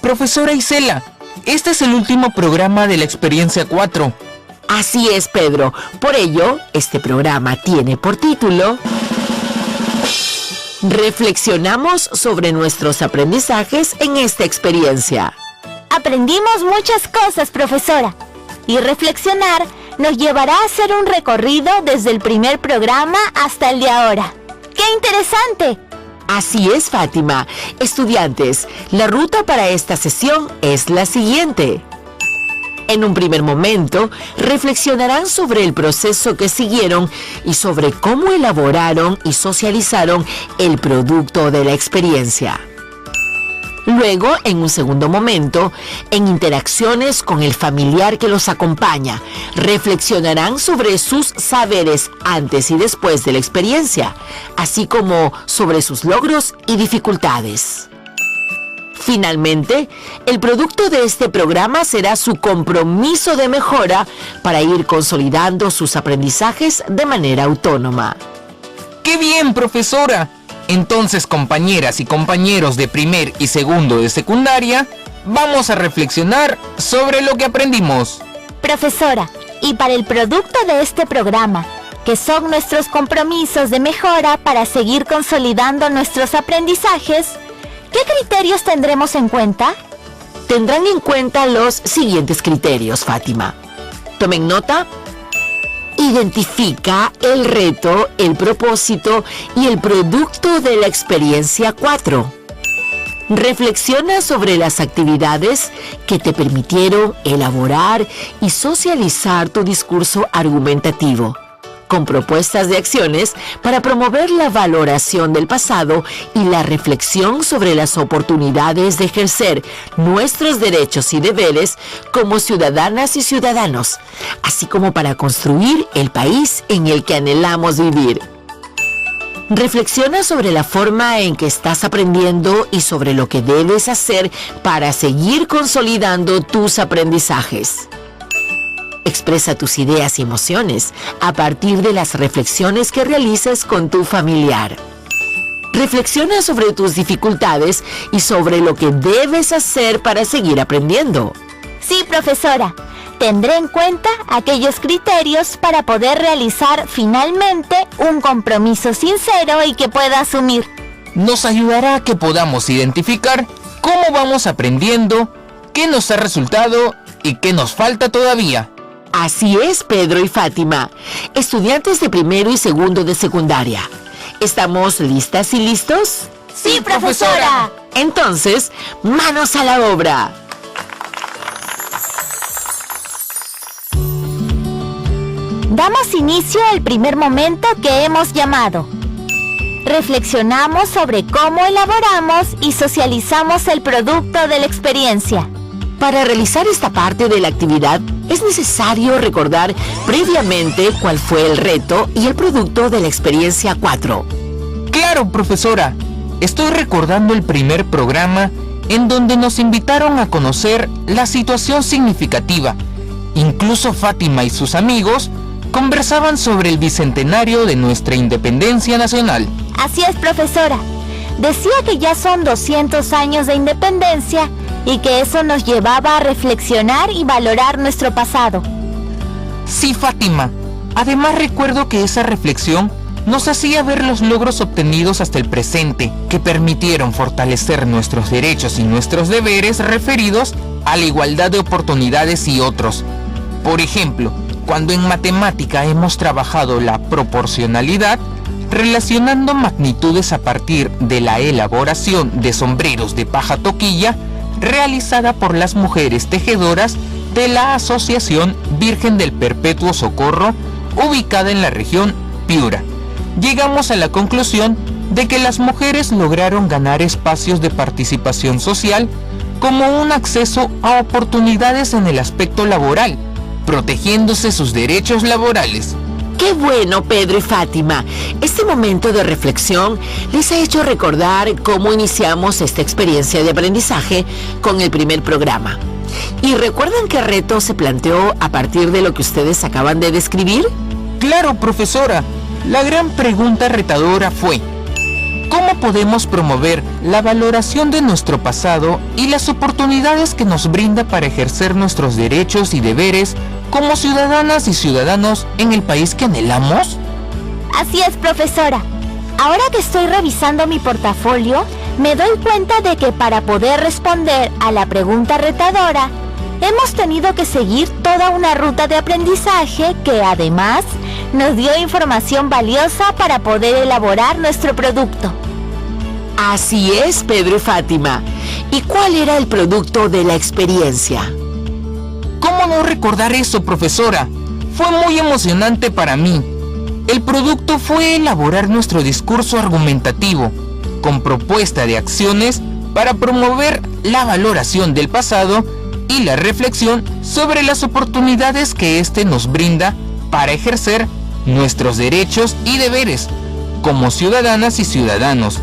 Profesora Isela, este es el último programa de la experiencia 4. Así es, Pedro. Por ello, este programa tiene por título Reflexionamos sobre nuestros aprendizajes en esta experiencia. Aprendimos muchas cosas, profesora, y reflexionar nos llevará a hacer un recorrido desde el primer programa hasta el de ahora. ¡Qué interesante! Así es, Fátima. Estudiantes, la ruta para esta sesión es la siguiente. En un primer momento, reflexionarán sobre el proceso que siguieron y sobre cómo elaboraron y socializaron el producto de la experiencia. Luego, en un segundo momento, en interacciones con el familiar que los acompaña, reflexionarán sobre sus saberes antes y después de la experiencia, así como sobre sus logros y dificultades. Finalmente, el producto de este programa será su compromiso de mejora para ir consolidando sus aprendizajes de manera autónoma. ¡Qué bien, profesora! Entonces, compañeras y compañeros de primer y segundo de secundaria, vamos a reflexionar sobre lo que aprendimos. Profesora, y para el producto de este programa, que son nuestros compromisos de mejora para seguir consolidando nuestros aprendizajes, ¿qué criterios tendremos en cuenta? Tendrán en cuenta los siguientes criterios, Fátima. Tomen nota. Identifica el reto, el propósito y el producto de la experiencia 4. Reflexiona sobre las actividades que te permitieron elaborar y socializar tu discurso argumentativo, con propuestas de acciones para promover la valoración del pasado y la reflexión sobre las oportunidades de ejercer nuestros derechos y deberes como ciudadanas y ciudadanos, así como para construir el país en el que anhelamos vivir. Reflexiona sobre la forma en que estás aprendiendo y sobre lo que debes hacer para seguir consolidando tus aprendizajes. Expresa tus ideas y emociones a partir de las reflexiones que realices con tu familiar. Reflexiona sobre tus dificultades y sobre lo que debes hacer para seguir aprendiendo. Sí, profesora. Tendré en cuenta aquellos criterios para poder realizar finalmente un compromiso sincero y que pueda asumir. Nos ayudará a que podamos identificar cómo vamos aprendiendo, qué nos ha resultado y qué nos falta todavía. Así es, Pedro y Fátima, estudiantes de primero y segundo de secundaria. ¿Estamos listas y listos? ¡Sí, profesora! Entonces, manos a la obra. Damos inicio al primer momento que hemos llamado. Reflexionamos sobre cómo elaboramos y socializamos el producto de la experiencia. Para realizar esta parte de la actividad, es necesario recordar previamente cuál fue el reto y el producto de la experiencia 4. ¡Claro, profesora! Estoy recordando el primer programa en donde nos invitaron a conocer la situación significativa. Incluso Fátima y sus amigos conversaban sobre el bicentenario de nuestra independencia nacional. Así es, profesora. Decía que ya son 200 años de independencia y que eso nos llevaba a reflexionar y valorar nuestro pasado. Sí, Fátima. Además recuerdo que esa reflexión nos hacía ver los logros obtenidos hasta el presente, que permitieron fortalecer nuestros derechos y nuestros deberes referidos a la igualdad de oportunidades y otros. Por ejemplo, cuando en matemática hemos trabajado la proporcionalidad, relacionando magnitudes a partir de la elaboración de sombreros de paja toquilla realizada por las mujeres tejedoras de la Asociación Virgen del Perpetuo Socorro, ubicada en la región Piura. Llegamos a la conclusión de que las mujeres lograron ganar espacios de participación social como un acceso a oportunidades en el aspecto laboral, protegiéndose sus derechos laborales. ¡Qué bueno, Pedro y Fátima! Este momento de reflexión les ha hecho recordar cómo iniciamos esta experiencia de aprendizaje con el primer programa. ¿Y recuerdan qué reto se planteó a partir de lo que ustedes acaban de describir? Claro, profesora. La gran pregunta retadora fue: ¿Cómo podemos promover la valoración de nuestro pasado y las oportunidades que nos brinda para ejercer nuestros derechos y deberes como ciudadanas y ciudadanos en el país que anhelamos? Así es, profesora. Ahora que estoy revisando mi portafolio, me doy cuenta de que para poder responder a la pregunta retadora, hemos tenido que seguir toda una ruta de aprendizaje que además nos dio información valiosa para poder elaborar nuestro producto. Así es, Pedro y Fátima. ¿Y cuál era el producto de la experiencia? ¿Cómo no recordar eso, profesora? Fue muy emocionante para mí. El producto fue elaborar nuestro discurso argumentativo, con propuesta de acciones para promover la valoración del pasado y la reflexión sobre las oportunidades que éste nos brinda para ejercer nuestros derechos y deberes como ciudadanas y ciudadanos,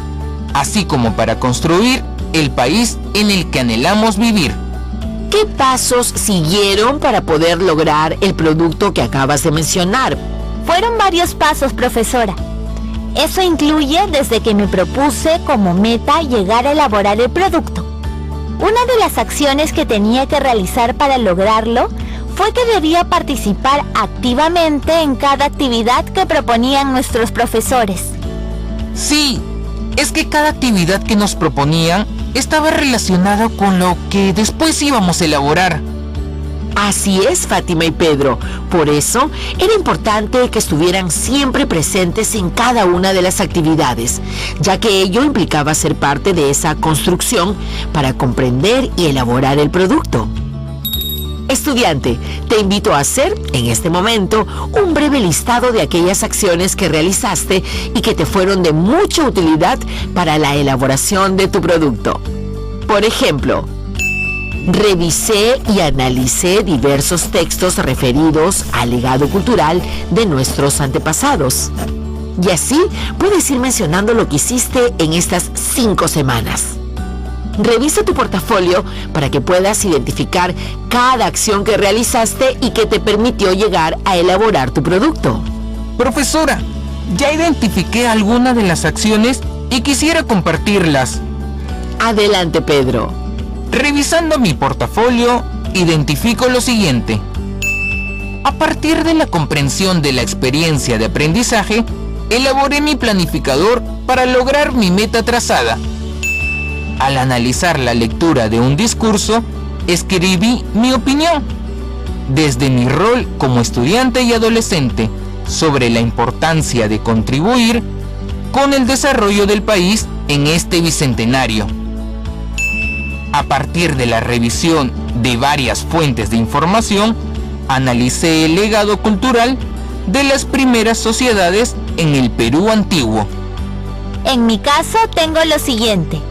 así como para construir el país en el que anhelamos vivir. ¿Qué pasos siguieron para poder lograr el producto que acabas de mencionar? Fueron varios pasos, profesora. Eso incluye desde que me propuse como meta llegar a elaborar el producto. Una de las acciones que tenía que realizar para lograrlo fue que debía participar activamente en cada actividad que proponían nuestros profesores. Sí, es que cada actividad que nos proponían estaba relacionada con lo que después íbamos a elaborar. Así es, Fátima y Pedro. Por eso era importante que estuvieran siempre presentes en cada una de las actividades, ya que ello implicaba ser parte de esa construcción para comprender y elaborar el producto. Estudiante, te invito a hacer, en este momento, un breve listado de aquellas acciones que realizaste y que te fueron de mucha utilidad para la elaboración de tu producto. Por ejemplo, revisé y analicé diversos textos referidos al legado cultural de nuestros antepasados. Y así puedes ir mencionando lo que hiciste en estas 5 semanas. Revisa tu portafolio para que puedas identificar cada acción que realizaste y que te permitió llegar a elaborar tu producto. Profesora, ya identifiqué algunas de las acciones y quisiera compartirlas. Adelante, Pedro. Revisando mi portafolio, identifico lo siguiente. A partir de la comprensión de la experiencia de aprendizaje, elaboré mi planificador para lograr mi meta trazada. Al analizar la lectura de un discurso, escribí mi opinión, desde mi rol como estudiante y adolescente, sobre la importancia de contribuir con el desarrollo del país en este bicentenario. A partir de la revisión de varias fuentes de información, analicé el legado cultural de las primeras sociedades en el Perú antiguo. En mi caso tengo lo siguiente.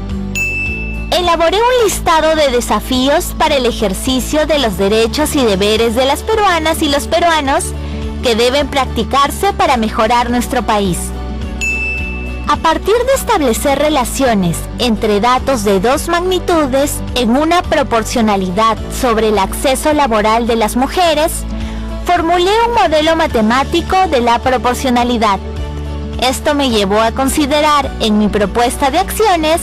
Elaboré un listado de desafíos para el ejercicio de los derechos y deberes de las peruanas y los peruanos que deben practicarse para mejorar nuestro país. A partir de establecer relaciones entre datos de 2 magnitudes en una proporcionalidad sobre el acceso laboral de las mujeres, formulé un modelo matemático de la proporcionalidad. Esto me llevó a considerar en mi propuesta de acciones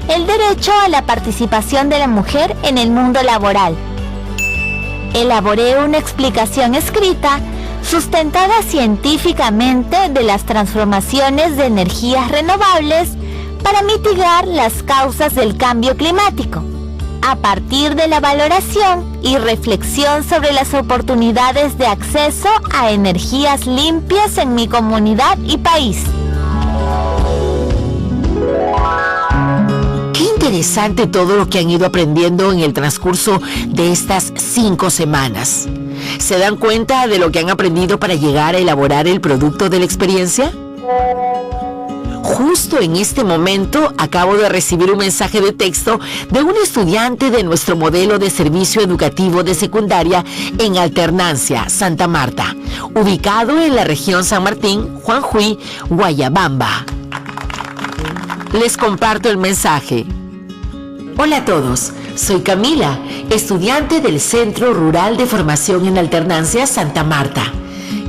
el derecho a la participación de la mujer en el mundo laboral. Elaboré una explicación escrita sustentada científicamente de las transformaciones de energías renovables para mitigar las causas del cambio climático, a partir de la valoración y reflexión sobre las oportunidades de acceso a energías limpias en mi comunidad y país. Qué interesante todo lo que han ido aprendiendo en el transcurso de estas 5 semanas. ¿Se dan cuenta de lo que han aprendido para llegar a elaborar el producto de la experiencia? Justo en este momento acabo de recibir un mensaje de texto de un estudiante de nuestro modelo de servicio educativo de secundaria en Alternancia, Santa Marta, ubicado en la región San Martín, Juanjuy, Guayabamba. Les comparto el mensaje. Hola a todos, soy Camila, estudiante del Centro Rural de Formación en Alternancia Santa Marta.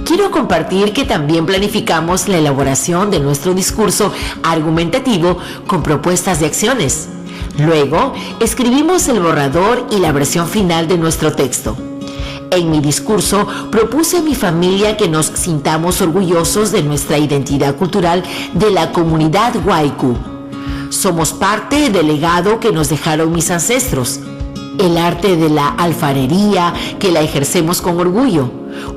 Quiero compartir que también planificamos la elaboración de nuestro discurso argumentativo con propuestas de acciones. Luego, escribimos el borrador y la versión final de nuestro texto. En mi discurso propuse a mi familia que nos sintamos orgullosos de nuestra identidad cultural de la comunidad Waiku. Somos parte del legado que nos dejaron mis ancestros. El arte de la alfarería, que la ejercemos con orgullo.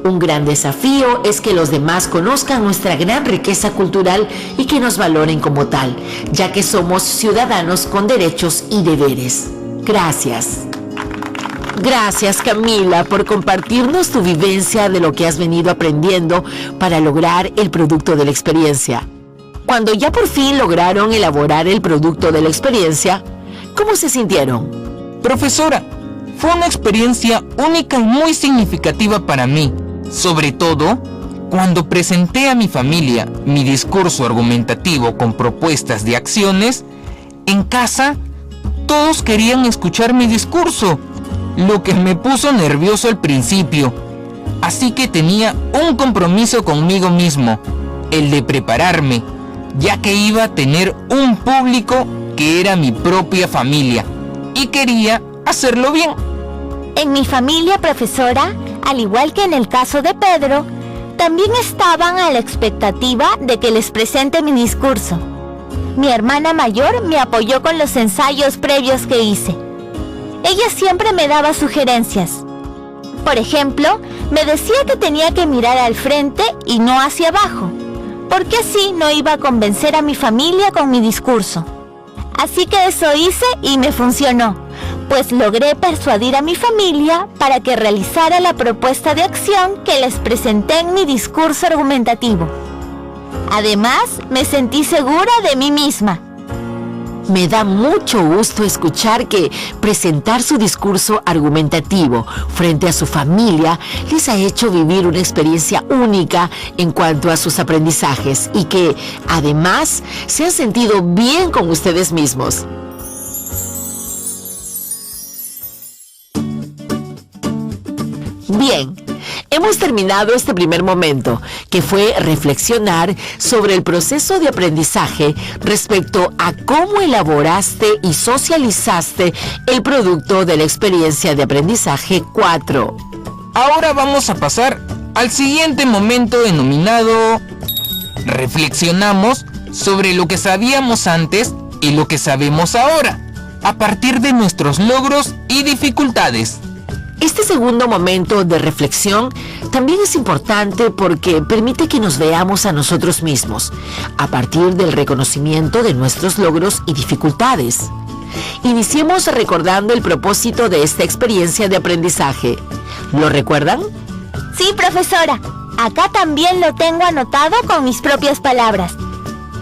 Un gran desafío es que los demás conozcan nuestra gran riqueza cultural y que nos valoren como tal, ya que somos ciudadanos con derechos y deberes. Gracias. Gracias, Camila, por compartirnos tu vivencia de lo que has venido aprendiendo para lograr el producto de la experiencia. Cuando ya por fin lograron elaborar el producto de la experiencia, ¿cómo se sintieron? Profesora, fue una experiencia única y muy significativa para mí, sobre todo cuando presenté a mi familia mi discurso argumentativo con propuestas de acciones. En casa, todos querían escuchar mi discurso, lo que me puso nervioso al principio. Así que tenía un compromiso conmigo mismo, el de prepararme, ya que iba a tener un público que era mi propia familia y quería hacerlo bien. En mi familia, profesora, al igual que en el caso de Pedro, también estaban a la expectativa de que les presente mi discurso. Mi hermana mayor me apoyó con los ensayos previos que hice. Ella siempre me daba sugerencias. Por ejemplo, me decía que tenía que mirar al frente y no hacia abajo, porque así no iba a convencer a mi familia con mi discurso. Así que eso hice y me funcionó, pues logré persuadir a mi familia para que realizara la propuesta de acción que les presenté en mi discurso argumentativo. Además, me sentí segura de mí misma. Me da mucho gusto escuchar que presentar su discurso argumentativo frente a su familia les ha hecho vivir una experiencia única en cuanto a sus aprendizajes y que, además, se han sentido bien con ustedes mismos. Bien. Hemos terminado este primer momento, que fue reflexionar sobre el proceso de aprendizaje respecto a cómo elaboraste y socializaste el producto de la experiencia de aprendizaje 4. Ahora vamos a pasar al siguiente momento denominado reflexionamos sobre lo que sabíamos antes y lo que sabemos ahora, a partir de nuestros logros y dificultades. Este segundo momento de reflexión también es importante porque permite que nos veamos a nosotros mismos a partir del reconocimiento de nuestros logros y dificultades. Iniciemos recordando el propósito de esta experiencia de aprendizaje. ¿Lo recuerdan? Sí, profesora. Acá también lo tengo anotado con mis propias palabras.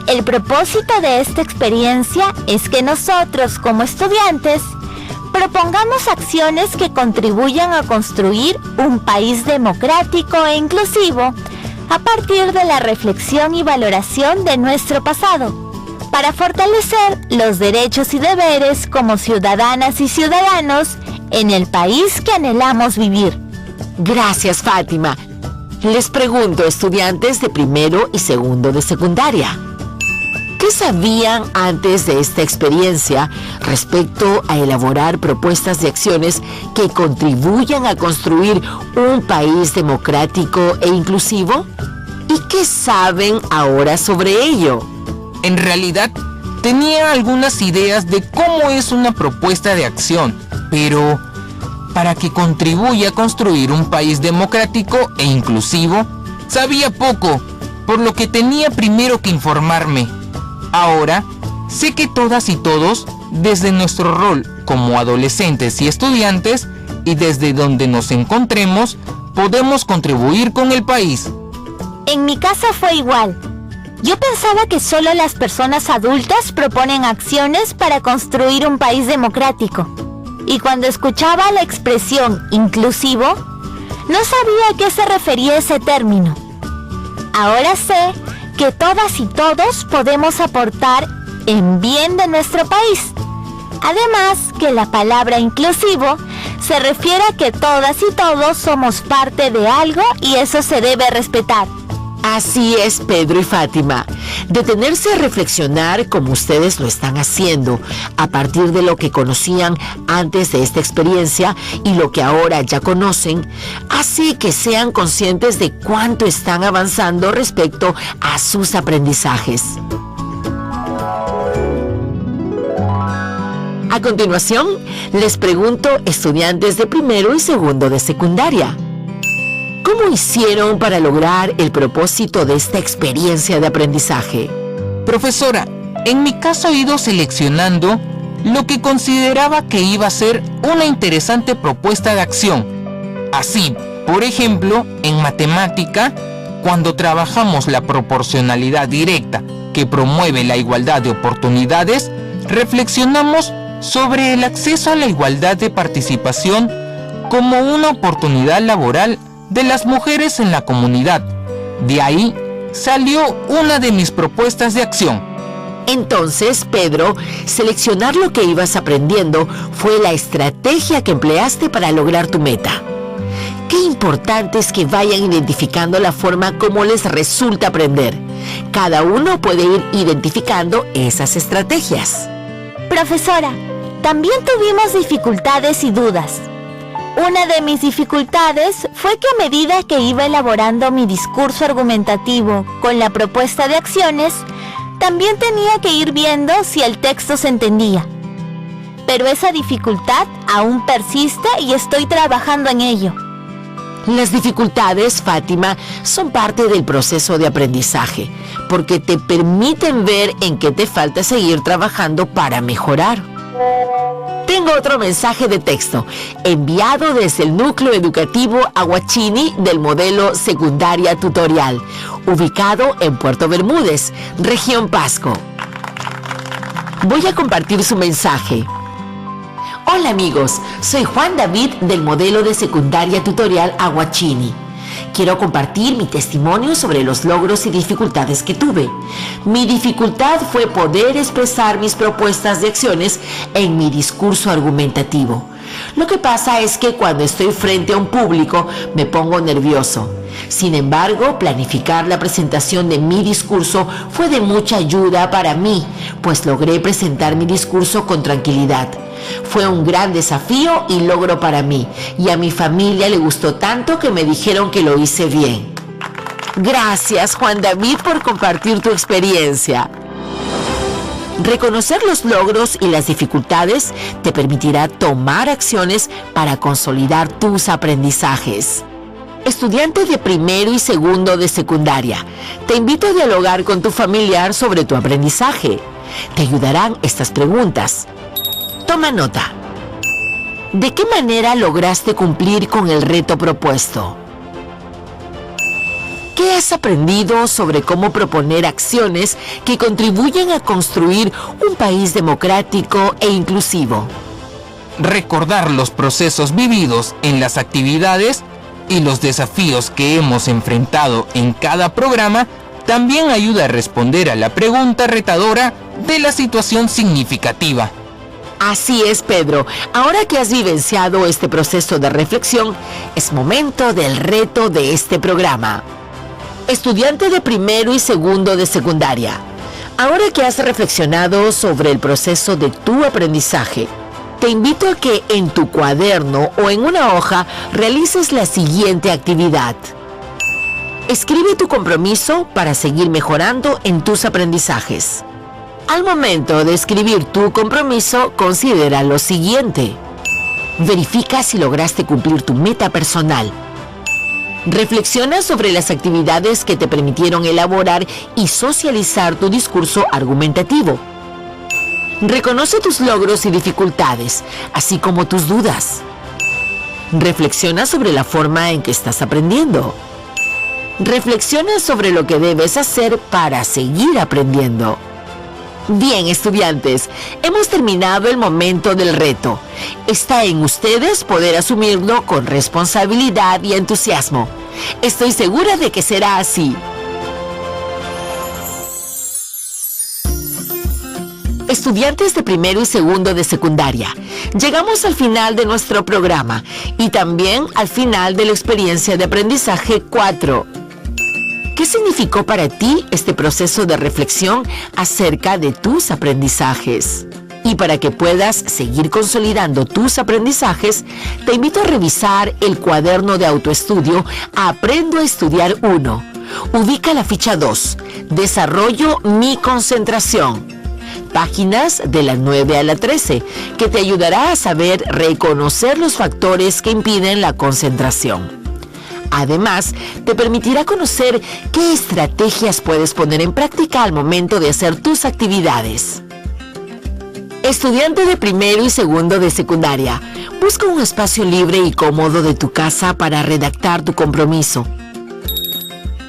El propósito de esta experiencia es que nosotros, como estudiantes, propongamos acciones que contribuyan a construir un país democrático e inclusivo a partir de la reflexión y valoración de nuestro pasado, para fortalecer los derechos y deberes como ciudadanas y ciudadanos en el país que anhelamos vivir. Gracias, Fátima. Les pregunto, estudiantes de primero y segundo de secundaria, ¿qué sabían antes de esta experiencia respecto a elaborar propuestas de acciones que contribuyan a construir un país democrático e inclusivo? ¿Y qué saben ahora sobre ello? En realidad, tenía algunas ideas de cómo es una propuesta de acción, pero para que contribuya a construir un país democrático e inclusivo, sabía poco, por lo que tenía primero que informarme. Ahora, sé que todas y todos, desde nuestro rol como adolescentes y estudiantes, y desde donde nos encontremos, podemos contribuir con el país. En mi caso fue igual. Yo pensaba que solo las personas adultas proponen acciones para construir un país democrático. Y cuando escuchaba la expresión inclusivo, no sabía a qué se refería ese término. Ahora sé que todas y todos podemos aportar en bien de nuestro país. Además, que la palabra inclusivo Se refiere a que todas y todos somos parte de algo y eso se debe respetar. Así es, Pedro y Fátima. Detenerse a reflexionar como ustedes lo están haciendo, a partir de lo que conocían antes de esta experiencia y lo que ahora ya conocen, hace que sean conscientes de cuánto están avanzando respecto a sus aprendizajes. A continuación, les pregunto, estudiantes de primero y segundo de secundaria, ¿cómo hicieron para lograr el propósito de esta experiencia de aprendizaje? Profesora, en mi caso he ido seleccionando lo que consideraba que iba a ser una interesante propuesta de acción. Así, por ejemplo, en matemática, cuando trabajamos la proporcionalidad directa que promueve la igualdad de oportunidades, reflexionamos sobre el acceso a la igualdad de participación como una oportunidad laboral de las mujeres en la comunidad. De ahí salió una de mis propuestas de acción. Entonces, Pedro, seleccionar lo que ibas aprendiendo fue la estrategia que empleaste para lograr tu meta. Qué importante es que vayan identificando la forma como les resulta aprender. Cada uno puede ir identificando esas estrategias. Profesora, también tuvimos dificultades y dudas. Una de mis dificultades fue que a medida que iba elaborando mi discurso argumentativo con la propuesta de acciones, también tenía que ir viendo si el texto se entendía. Pero esa dificultad aún persiste y estoy trabajando en ello. Las dificultades, Fátima, son parte del proceso de aprendizaje, porque te permiten ver en qué te falta seguir trabajando para mejorar. Tengo otro mensaje de texto, enviado desde el Núcleo Educativo Aguachini del modelo Secundaria Tutorial, ubicado en Puerto Bermúdez, región Pasco. Voy a compartir su mensaje. Hola amigos, soy Juan David del modelo de Secundaria Tutorial Aguachini. Quiero compartir mi testimonio sobre los logros y dificultades que tuve. Mi dificultad fue poder expresar mis propuestas de acciones en mi discurso argumentativo. Lo que pasa es que cuando estoy frente a un público me pongo nervioso. Sin embargo, planificar la presentación de mi discurso fue de mucha ayuda para mí, pues logré presentar mi discurso con tranquilidad. Fue un gran desafío y logro para mí, y a mi familia le gustó tanto que me dijeron que lo hice bien. Gracias, Juan David, por compartir tu experiencia. Reconocer los logros y las dificultades te permitirá tomar acciones para consolidar tus aprendizajes. Estudiante de primero y segundo de secundaria, te invito a dialogar con tu familiar sobre tu aprendizaje. Te ayudarán estas preguntas. Toma nota. ¿De qué manera lograste cumplir con el reto propuesto? ¿Qué has aprendido sobre cómo proponer acciones que contribuyen a construir un país democrático e inclusivo? Recordar los procesos vividos en las actividades y los desafíos que hemos enfrentado en cada programa también ayuda a responder a la pregunta retadora de la situación significativa. Así es, Pedro. Ahora que has vivenciado este proceso de reflexión, es momento del reto de este programa. Estudiante de primero y segundo de secundaria, ahora que has reflexionado sobre el proceso de tu aprendizaje, te invito a que en tu cuaderno o en una hoja realices la siguiente actividad. Escribe tu compromiso para seguir mejorando en tus aprendizajes. Al momento de escribir tu compromiso, considera lo siguiente. Verifica si lograste cumplir tu meta personal. Reflexiona sobre las actividades que te permitieron elaborar y socializar tu discurso argumentativo. Reconoce tus logros y dificultades, así como tus dudas. Reflexiona sobre la forma en que estás aprendiendo. Reflexiona sobre lo que debes hacer para seguir aprendiendo. Bien, estudiantes, hemos terminado el momento del reto. Está en ustedes poder asumirlo con responsabilidad y entusiasmo. Estoy segura de que será así. Estudiantes de primero y segundo de secundaria, llegamos al final de nuestro programa y también al final de la experiencia de aprendizaje 4. ¿Qué significó para ti este proceso de reflexión acerca de tus aprendizajes? Y para que puedas seguir consolidando tus aprendizajes, te invito a revisar el cuaderno de autoestudio Aprendo a Estudiar 1. Ubica la ficha 2, Desarrollo mi concentración. Páginas de la 9 a la 13, que te ayudará a saber reconocer los factores que impiden la concentración. Además, te permitirá conocer qué estrategias puedes poner en práctica al momento de hacer tus actividades. Estudiante de primero y segundo de secundaria, busca un espacio libre y cómodo de tu casa para redactar tu compromiso.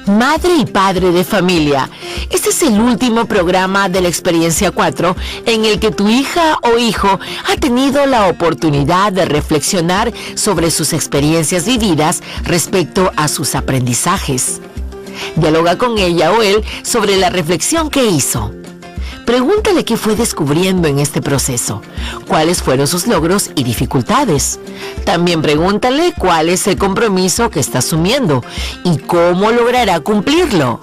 Madre y padre de familia, este es el último programa de la experiencia 4 en el que tu hija o hijo ha tenido la oportunidad de reflexionar sobre sus experiencias vividas respecto a sus aprendizajes. Dialoga con ella o él sobre la reflexión que hizo. Pregúntale qué fue descubriendo en este proceso, cuáles fueron sus logros y dificultades. También pregúntale cuál es el compromiso que está asumiendo y cómo logrará cumplirlo.